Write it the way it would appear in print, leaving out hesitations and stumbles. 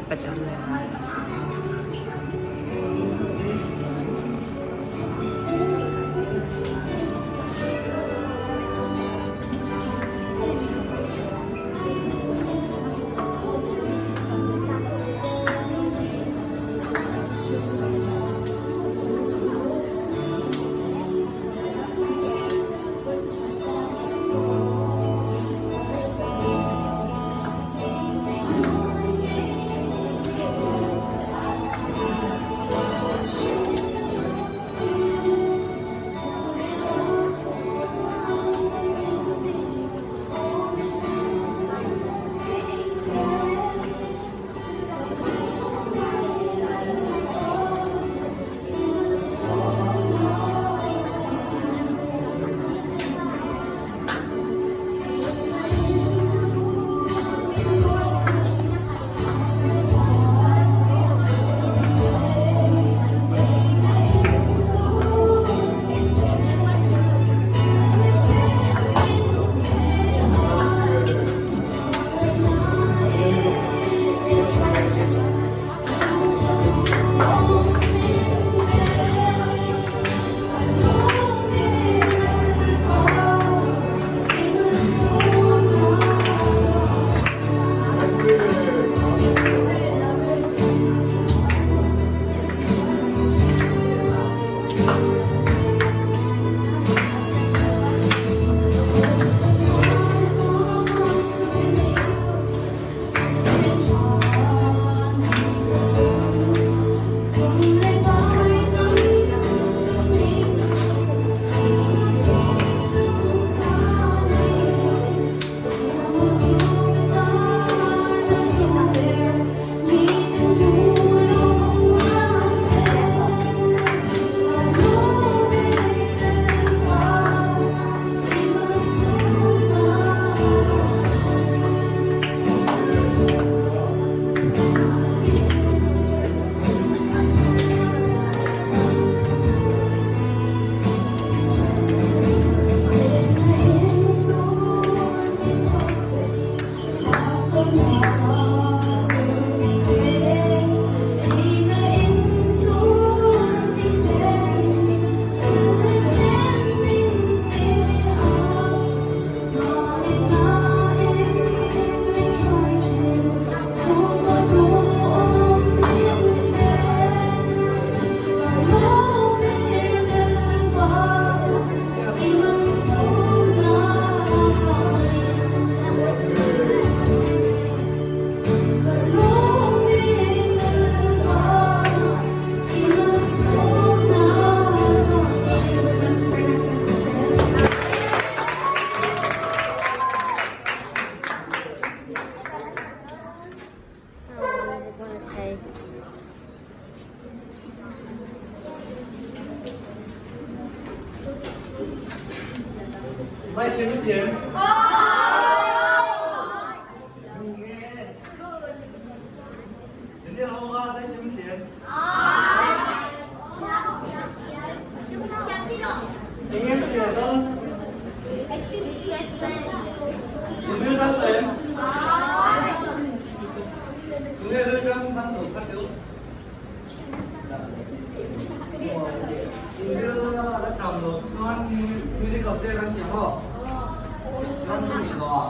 pa dyan. Say甜不甜？甜甜好吗？say甜不甜？甜甜甜的。有没有打水？今天这刚刚走开始。Inđưa đã trồng được xoan musical chơi lắm nhỉ không? Xoan chú ý rồi.